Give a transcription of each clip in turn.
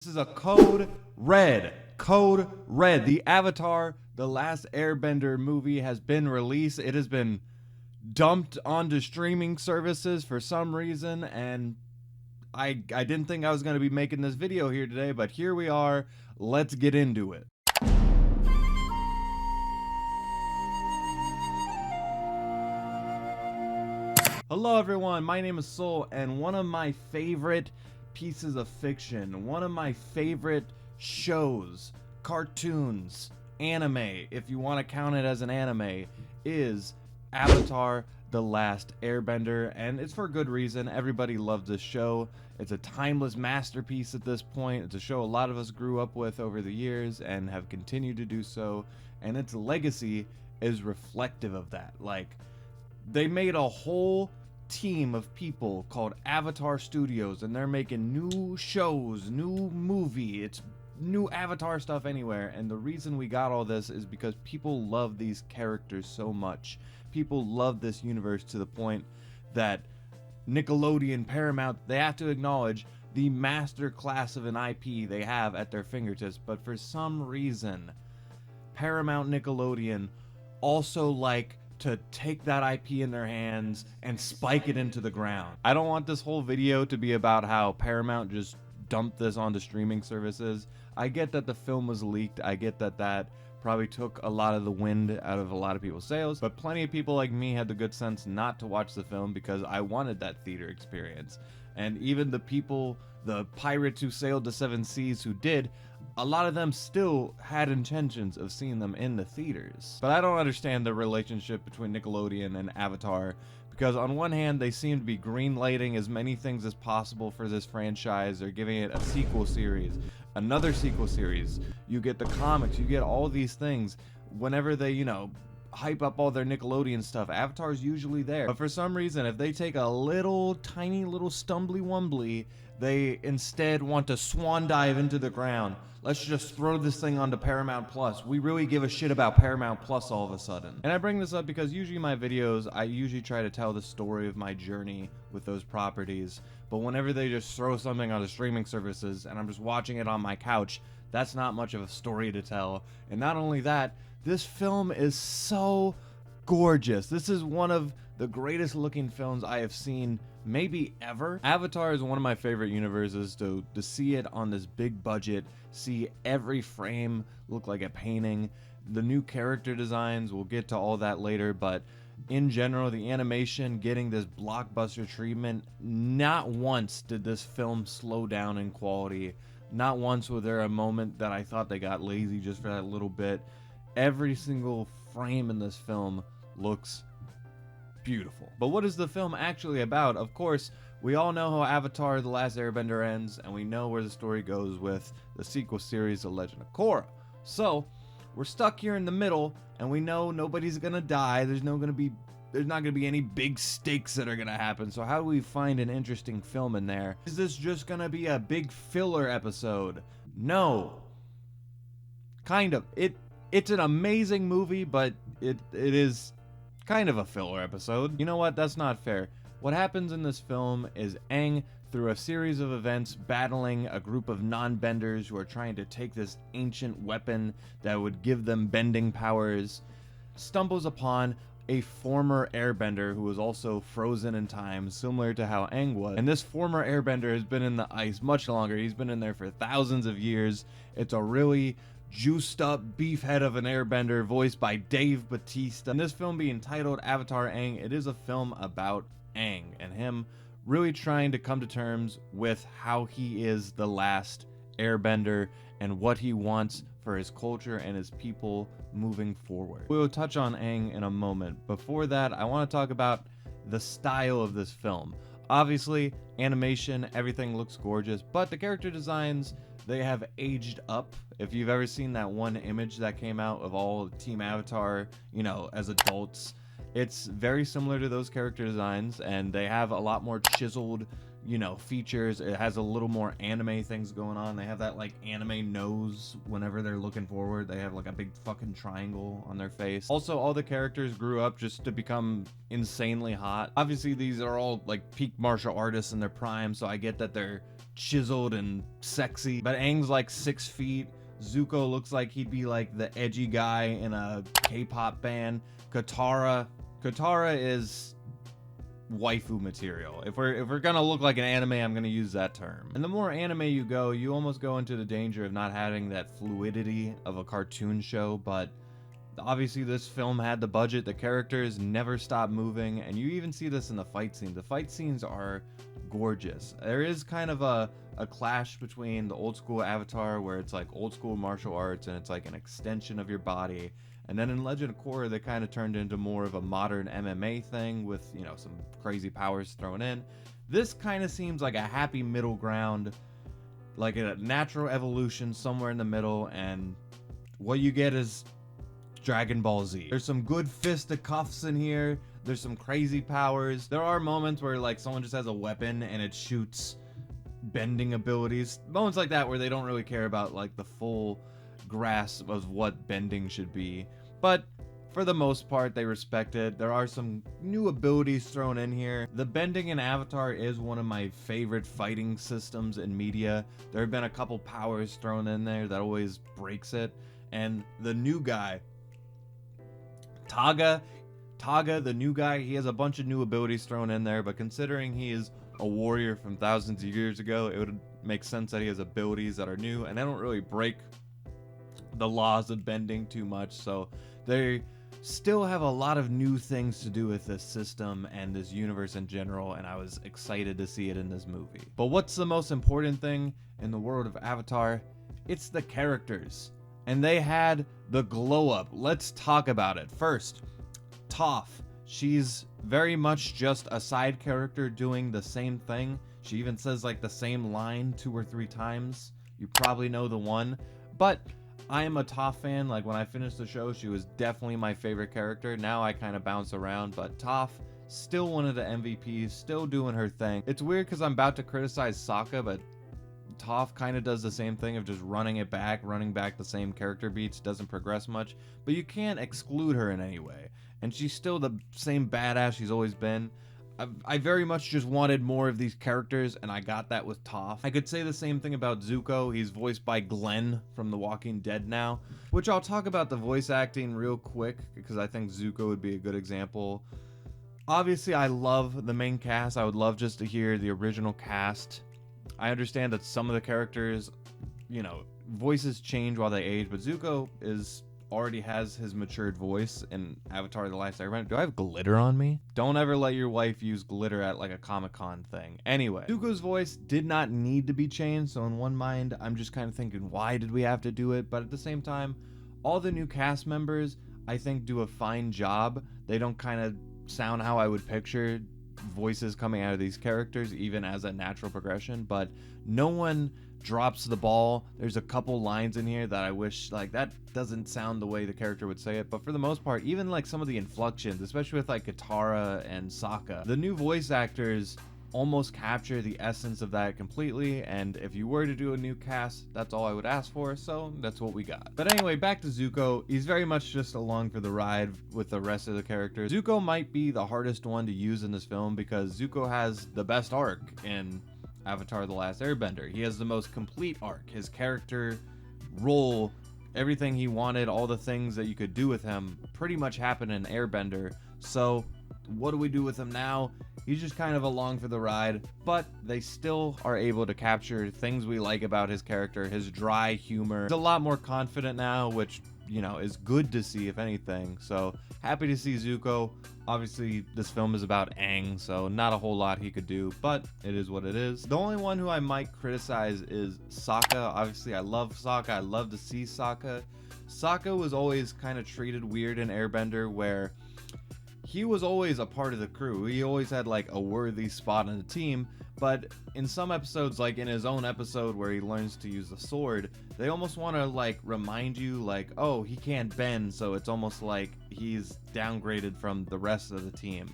This is a code red. Code red. The Avatar, The Last Airbender movie has been released. It has been dumped onto streaming services for some reason, and I didn't think I was going to be making this video here today, but here we are. Let's get into it. Hello everyone, my name is Soul, and one of my favorite pieces of fiction, one of my favorite shows, cartoons, anime, if you want to count it as an anime, is Avatar: The Last Airbender, and it's for good reason. Everybody loves this show. It's a timeless masterpiece at this point. It's a show a lot of us grew up with over the years and have continued to do so, and its legacy is reflective of that. Like, they made a whole team of people called Avatar Studios, and they're making new shows, new movie, it's new Avatar stuff anywhere. And the reason we got all this is because people love these characters so much. People love this universe to the point that Nickelodeon, Paramount, they have to acknowledge the master class of an IP they have at their fingertips. But for some reason, Paramount, Nickelodeon also like to take that IP in their hands and spike it into the ground. I don't want this whole video to be about how Paramount just dumped this onto streaming services. I get that the film was leaked. I get that that probably took a lot of the wind out of a lot of people's sails, but plenty of people like me had the good sense not to watch the film because I wanted that theater experience. And even the people, the pirates who sailed the seven seas who did, a lot of them still had intentions of seeing them in the theaters. But I don't understand the relationship between Nickelodeon and Avatar, because on one hand they seem to be greenlighting as many things as possible for this franchise. They're giving it a sequel series, another sequel series, you get the comics, you get all these things. Whenever they, hype up all their Nickelodeon stuff, Avatar's usually there. But for some reason, if they take a little tiny little stumbly wumbly, they instead want to swan dive into the ground. Let's just throw this thing onto Paramount Plus. We really give a shit about Paramount Plus all of a sudden. And I bring this up because usually in my videos, I usually try to tell the story of my journey with those properties. But whenever they just throw something onto streaming services and I'm just watching it on my couch, that's not much of a story to tell. And not only that, this film is so gorgeous. This is one of the greatest looking films I have seen maybe ever. Avatar is one of my favorite universes, to see it on this big budget, see every frame look like a painting. The new character designs, we'll get to all that later, but in general, the animation getting this blockbuster treatment, not once did this film slow down in quality. Not once was there a moment that I thought they got lazy just for that little bit. Every single frame in this film looks beautiful. But what is the film actually about? Of course, we all know how Avatar: The Last Airbender ends, and we know where the story goes with the sequel series, The Legend of Korra. So, we're stuck here in the middle, and we know nobody's gonna die. There's not gonna be any big stakes that are gonna happen. So how do we find an interesting film in there? Is this just gonna be a big filler episode? No. Kind of. It's an amazing movie, but it is kind of a filler episode. You know what? That's not fair. What happens in this film is Aang, through a series of events, battling a group of non-benders who are trying to take this ancient weapon that would give them bending powers, stumbles upon a former airbender who was also frozen in time, similar to how Aang was. And this former airbender has been in the ice much longer. He's been in there for thousands of years. It's a really juiced up beefhead of an airbender voiced by Dave Bautista. And this film being titled Avatar Aang, it is a film about Aang and him really trying to come to terms with how he is the last airbender and what he wants for his culture and his people moving forward. We will touch on Aang in a moment. Before that, I want to talk about the style of this film. Obviously, animation, everything looks gorgeous, but the character designs, they have aged up. If you've ever seen that one image that came out of all Team Avatar, as adults, it's very similar to those character designs, and they have a lot more chiseled, features. It has a little more anime things going on. They have that anime nose whenever they're looking forward. They have a big fucking triangle on their face. Also, all the characters grew up just to become insanely hot. Obviously, these are all peak martial artists in their prime, so I get that they're chiseled and sexy. But Aang's like 6 feet. Zuko looks like he'd be like the edgy guy in a K-pop band. Katara is waifu material. If we're gonna look like an anime, I'm gonna use that term. And the more anime you go, you almost go into the danger of not having that fluidity of a cartoon show. But obviously this film had the budget, the characters never stop moving, and you even see this in the fight scenes. The fight scenes are gorgeous. There is kind of a clash between the old school Avatar, where it's like old school martial arts and it's like an extension of your body, and then in Legend of Korra they kind of turned into more of a modern MMA thing with, you know, some crazy powers thrown in. This kind of seems like a happy middle ground, like a natural evolution somewhere in the middle, and what you get is Dragon Ball Z. There's some good fisticuffs in here. There's some crazy powers. There are moments where like someone just has a weapon and it shoots bending abilities. Moments like that where they don't really care about like the full grasp of what bending should be. But for the most part, they respect it. There are some new abilities thrown in here. The bending in Avatar is one of my favorite fighting systems in media. There have been a couple powers thrown in there that always breaks it. And the new guy, Taga, the new guy, he has a bunch of new abilities thrown in there, but considering he is a warrior from thousands of years ago, it would make sense that he has abilities that are new, and they don't really break the laws of bending too much, so they still have a lot of new things to do with this system and this universe in general, and I was excited to see it in this movie. But what's the most important thing in the world of Avatar? It's the characters. And they had the glow up. Let's talk about it. First, Toph. She's very much just a side character doing the same thing. She even says like the same line 2 or 3 times. You probably know the one. But I am a Toph fan. Like when I finished the show, she was definitely my favorite character. Now I kind of bounce around, but Toph, still one of the MVPs, still doing her thing. It's weird because I'm about to criticize Sokka, but Toph kind of does the same thing of just running back the same character beats, doesn't progress much, but you can't exclude her in any way. And she's still the same badass she's always been. I very much just wanted more of these characters, and I got that with Toph. I could say the same thing about Zuko. He's voiced by Glenn from The Walking Dead now, which I'll talk about the voice acting real quick, because I think Zuko would be a good example. Obviously, I love the main cast. I would love just to hear the original cast. I understand that some of the characters, you know, voices change while they age, but Zuko already has his matured voice in Avatar: The Last Airbender. Do I have glitter on me? Don't ever let your wife use glitter at like a Comic-Con thing. Anyway, Zuko's voice did not need to be changed, so in one mind, I'm just kind of thinking, why did we have to do it? But at the same time, all the new cast members, I think, do a fine job. They don't kind of sound how I would picture voices coming out of these characters, even as a natural progression, but no one drops the ball. There's a couple lines in here that I wish, like, that doesn't sound the way the character would say it, but for the most part, even like some of the inflections, especially with like Katara and Sokka, the new voice actors almost capture the essence of that completely, and if you were to do a new cast, that's all I would ask for, so that's what we got. But anyway, back to Zuko. He's very much just along for the ride with the rest of the characters. Zuko might be the hardest one to use in this film because Zuko has the best arc in Avatar: The Last Airbender. He has the most complete arc. His character, role, everything he wanted, all the things that you could do with him pretty much happened in Airbender. So what do we do with him now? He's just kind of along for the ride, but they still are able to capture things we like about his character, his dry humor. He's a lot more confident now, which, you know, is good to see, if anything. So happy to see Zuko. Obviously, this film is about Aang, so not a whole lot he could do, but it is what it is. The only one who I might criticize is Sokka. Obviously, I love Sokka. I love to see Sokka. Sokka was always kind of treated weird in Airbender, where he was always a part of the crew. He always had like a worthy spot on the team, but in some episodes, like in his own episode where he learns to use the sword, they almost want to like remind you like, oh, he can't bend, so it's almost like he's downgraded from the rest of the team.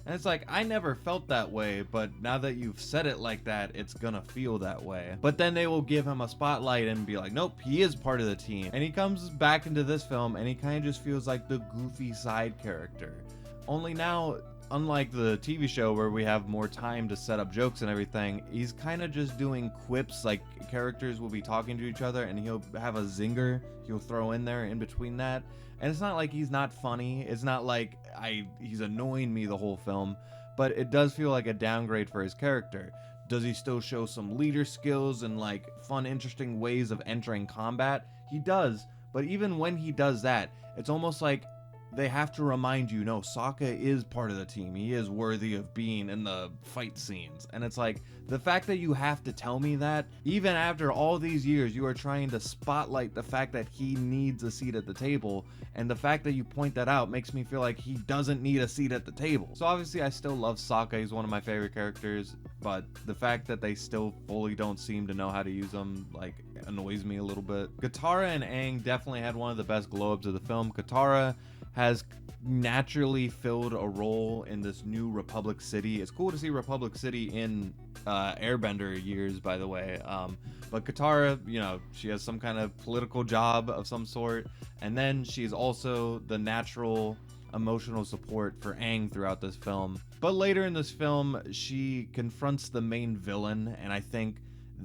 And it's like, I never felt that way, but now that you've said it like that, it's gonna feel that way. But then they will give him a spotlight and be like, nope, he is part of the team. And he comes back into this film and he kind of just feels like the goofy side character. Only now unlike the TV show where we have more time to set up jokes and everything, he's kind of just doing quips. Like, characters will be talking to each other and he'll have a zinger he'll throw in there in between that. And it's not like he's not funny. It's not like he's annoying me the whole film, but it does feel like a downgrade for his character. Does he still show some leader skills and like fun, interesting ways of entering combat? He does, but even when he does that, it's almost like they have to remind you, no, Sokka is part of the team. He is worthy of being in the fight scenes. And it's like, the fact that you have to tell me that, even after all these years, you are trying to spotlight the fact that he needs a seat at the table. And the fact that you point that out makes me feel like he doesn't need a seat at the table. So obviously I still love Sokka. He's one of my favorite characters. But the fact that they still fully don't seem to know how to use him, like, annoys me a little bit. Katara and Aang definitely had one of the best glow-ups of the film. Katara has naturally filled a role in this new Republic City. It's cool to see Republic City in Airbender years, by the way. But Katara, you know, she has some kind of political job of some sort, and then she's also the natural emotional support for Aang throughout this film. But later in this film, she confronts the main villain, and I think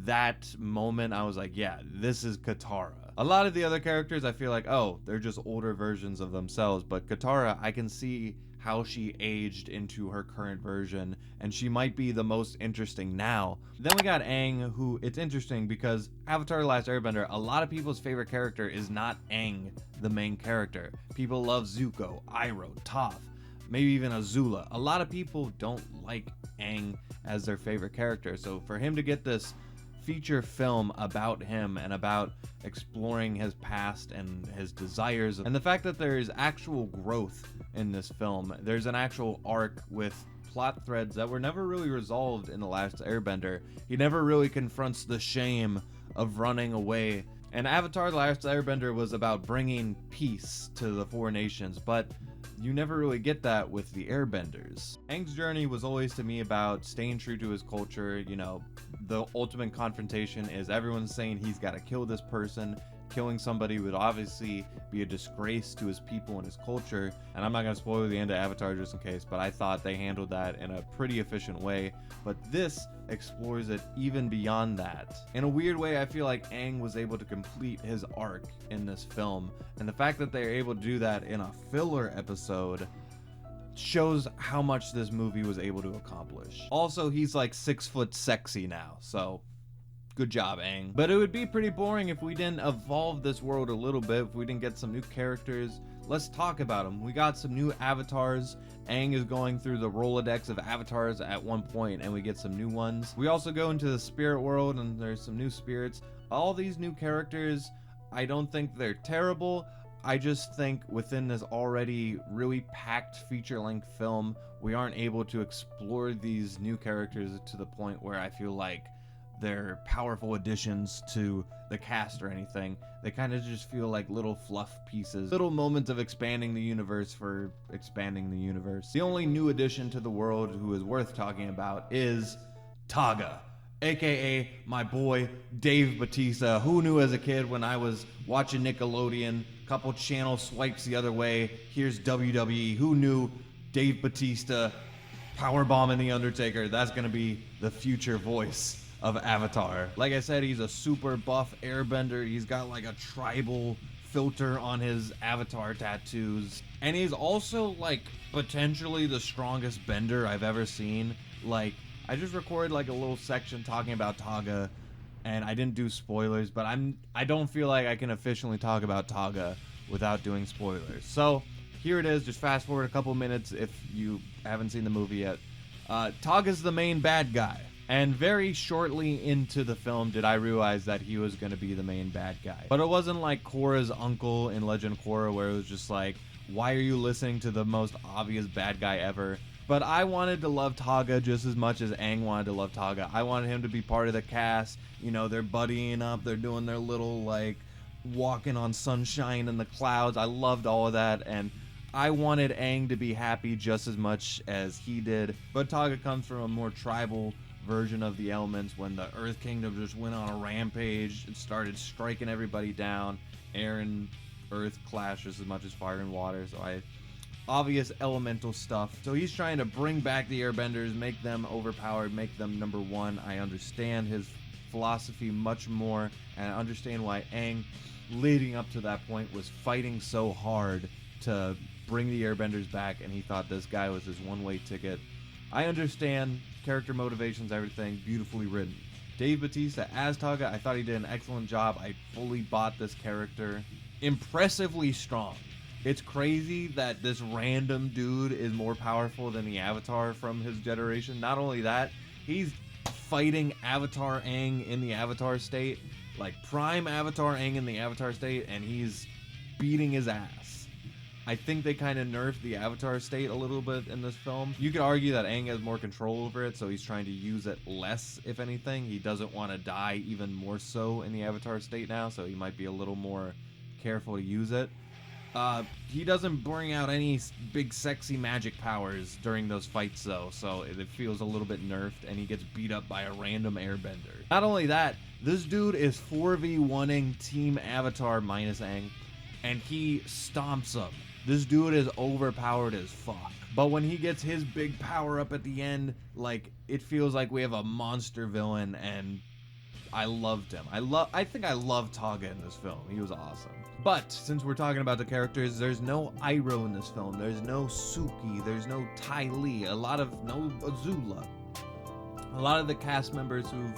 that moment I was like, yeah, this is Katara. A lot of the other characters I feel like, oh, they're just older versions of themselves, but Katara, I can see how she aged into her current version, and she might be the most interesting now. Then we got Aang, who, it's interesting because Avatar: The Last Airbender, a lot of people's favorite character is not Aang, the main character. People love Zuko, Iroh, Toph, maybe even Azula. A lot of people don't like Aang as their favorite character, so for him to get this feature film about him and about exploring his past and his desires, and the fact that there is actual growth in this film, there's an actual arc with plot threads that were never really resolved in The Last Airbender. He never really confronts the shame of running away, and Avatar: The Last Airbender was about bringing peace to the four nations, but you never really get that with the Airbenders. Aang's journey was always to me about staying true to his culture. You know, the ultimate confrontation is everyone's saying he's got to kill this person. Killing somebody would obviously be a disgrace to his people and his culture. And I'm not going to spoil the end of Avatar just in case, but I thought they handled that in a pretty efficient way. But this explores it even beyond that. In a weird way, I feel like Aang was able to complete his arc in this film. And the fact that they're able to do that in a filler episode shows how much this movie was able to accomplish. Also, he's like 6 foot sexy now, so good job, Aang. But it would be pretty boring if we didn't evolve this world a little bit, if we didn't get some new characters. Let's talk about them. We got some new avatars. Aang is going through the Rolodex of avatars at one point, and we get some new ones. We also go into the spirit world, and there's some new spirits. All these new characters, I don't think they're terrible. I just think within this already really packed feature-length film, we aren't able to explore these new characters to the point where I feel like they're powerful additions to the cast or anything. They kind of just feel like little fluff pieces, little moments of expanding the universe for expanding the universe. The only new addition to the world who is worth talking about is Taga, aka my boy Dave Bautista. Who knew as a kid when I was watching Nickelodeon, couple channel swipes the other way, here's WWE. Who knew Dave Bautista powerbombing The Undertaker? That's gonna be the future voice of Avatar. Like I said, he's a super buff airbender. He's got like a tribal filter on his Avatar tattoos. And he's also like potentially the strongest bender I've ever seen. Like, I just recorded like a little section talking about Taga, and I didn't do spoilers, but I don't feel like I can efficiently talk about Taga without doing spoilers. So here it is. Just fast forward a couple minutes if you haven't seen the movie yet. Taga's the main bad guy. And very shortly into the film did I realize that he was going to be the main bad guy. But it wasn't like Korra's uncle in Legend of Korra, where it was just like, why are you listening to the most obvious bad guy ever? But I wanted to love Taga just as much as Aang wanted to love Taga. I wanted him to be part of the cast. You know, they're buddying up. They're doing their little, like, walking on sunshine in the clouds. I loved all of that. And I wanted Aang to be happy just as much as he did. But Taga comes from a more tribal version of the elements when the Earth Kingdom just went on a rampage and started striking everybody down. Air and Earth clash just as much as fire and water, so I obvious elemental stuff. So he's trying to bring back the airbenders, make them overpowered, make them number one. I understand his philosophy much more, and I understand why Aang, leading up to that point, was fighting so hard to bring the airbenders back, and he thought this guy was his one-way ticket. I understand character motivations, everything, beautifully written. Dave Bautista as Togga, I thought he did an excellent job. I fully bought this character. Impressively strong. It's crazy that this random dude is more powerful than the Avatar from his generation. Not only that, he's fighting Avatar Aang in the Avatar state, like prime Avatar Aang in the Avatar state, and he's beating his ass. I think they kind of nerfed the Avatar state a little bit in this film. You could argue that Aang has more control over it, so he's trying to use it less, if anything. He doesn't want to die even more so in the Avatar state now, so he might be a little more careful to use it. He doesn't bring out any big sexy magic powers during those fights though, so it feels a little bit nerfed, and he gets beat up by a random airbender. Not only that, this dude is 4v1ing Team Avatar minus Aang, and he stomps him. This dude is overpowered as fuck. But when he gets his big power up at the end, like, it feels like we have a monster villain, and I loved him. I think I love Togga in this film. He was awesome. But since we're talking about the characters, there's no Iroh in this film. There's no Suki. There's no Ty Lee. No Azula. A lot of the cast members who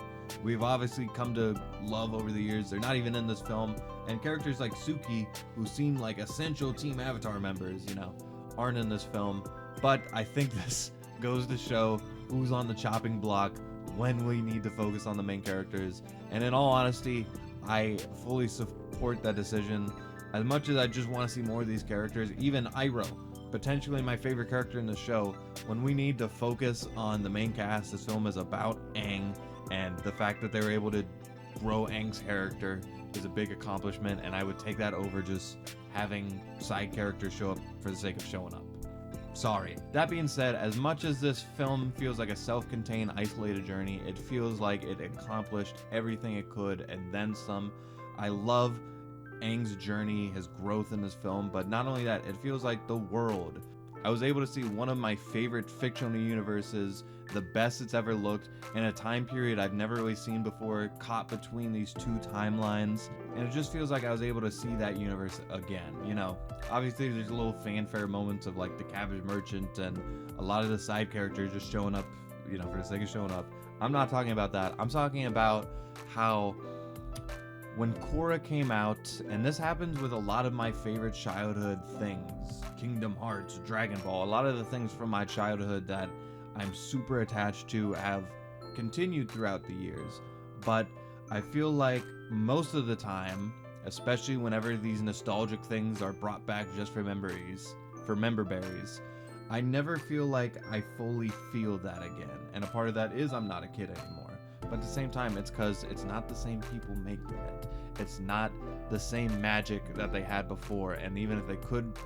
we've obviously come to love over the years, they're not even in this film. And characters like Suki, who seem like essential Team Avatar members, you know, aren't in this film. But I think this goes to show who's on the chopping block when we need to focus on the main characters. And in all honesty, I fully support that decision. As much as I just want to see more of these characters, even Iroh, potentially my favorite character in the show, when we need to focus on the main cast, this film is about Aang, and the fact that they were able to grow Aang's character is a big accomplishment, and I would take that over just having side characters show up for the sake of showing up. Sorry. That being said, as much as this film feels like a self-contained, isolated journey, it feels like it accomplished everything it could and then some. I love Aang's journey, his growth in this film, but not only that, it feels like the world. I was able to see one of my favorite fictional universes, the best it's ever looked, in a time period I've never really seen before, caught between these two timelines, and it just feels like I was able to see that universe again. You know, obviously there's little fanfare moments of like the Cabbage Merchant and a lot of the side characters just showing up, you know, for the sake of showing up. I'm not talking about that. I'm talking about how when Korra came out, and this happens with a lot of my favorite childhood things, Kingdom Hearts, Dragon Ball, a lot of the things from my childhood that I'm super attached to have continued throughout the years. But I feel like most of the time, especially whenever these nostalgic things are brought back just for memories, for member berries, I never feel like I fully feel that again. And a part of that is I'm not a kid anymore. But at the same time, it's because it's not the same people making it. It's not the same magic that they had before, and even if they could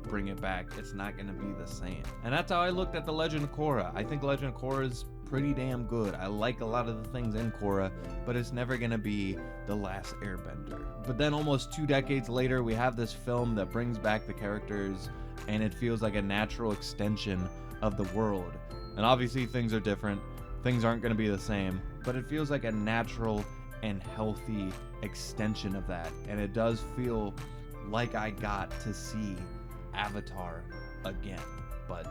bring it back, it's not going to be the same. And that's how I looked at The Legend of Korra. I think Legend of Korra is pretty damn good. I like a lot of the things in Korra, but it's never going to be The Last Airbender. But then almost 2 decades later, we have this film that brings back the characters, and it feels like a natural extension of the world. And obviously things are different. Things aren't going to be the same, but it feels like a natural and healthy extension of that. And it does feel like I got to see Avatar again, but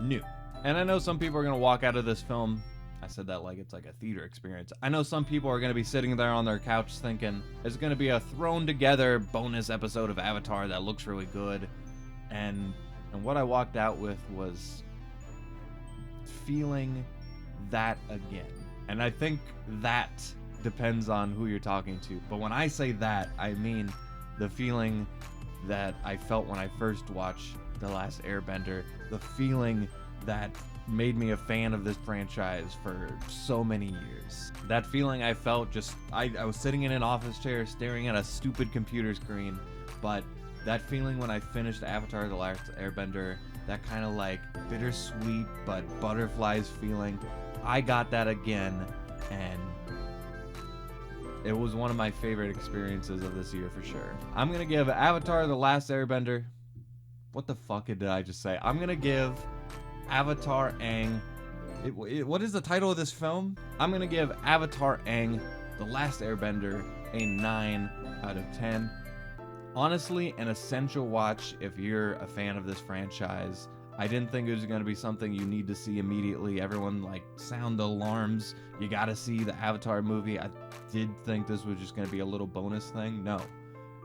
new. And I know some people are going to walk out of this film, I said that like it's like a theater experience. I know some people are going to be sitting there on their couch thinking it's going to be a thrown together bonus episode of Avatar that looks really good. And what I walked out with was feeling that again. And I think that depends on who you're talking to. But when I say that, I mean the feeling that I felt when I first watched The Last Airbender, the feeling that made me a fan of this franchise for so many years. That feeling I felt just, I was sitting in an office chair staring at a stupid computer screen, but that feeling when I finished Avatar The Last Airbender, that kind of like bittersweet but butterflies feeling, I got that again, and it was one of my favorite experiences of this year for sure. I'm going to give Avatar The Last Airbender What the fuck did I just say? I'm gonna give Avatar Aang. What is the title of this film? I'm gonna give Avatar Aang, The Last Airbender, a 9 out of 10. Honestly, an essential watch if you're a fan of this franchise. I didn't think it was going to be something you need to see immediately. Everyone, like, sound alarms. You got to see the Avatar movie. I did think this was just going to be a little bonus thing. No.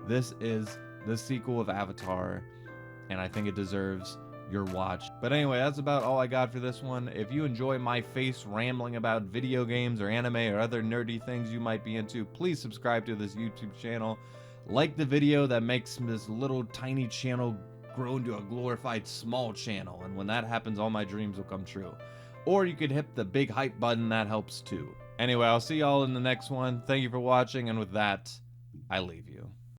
This is the sequel of Avatar, and I think it deserves your watch. But anyway, that's about all I got for this one. If you enjoy my face rambling about video games or anime or other nerdy things you might be into, please subscribe to this YouTube channel. Like the video that makes this little tiny channel grow into a glorified small channel, and when that happens, all my dreams will come true. Or you could hit the big hype button, that helps too. Anyway, I'll see y'all in the next one. Thank you for watching, and with that, I leave you.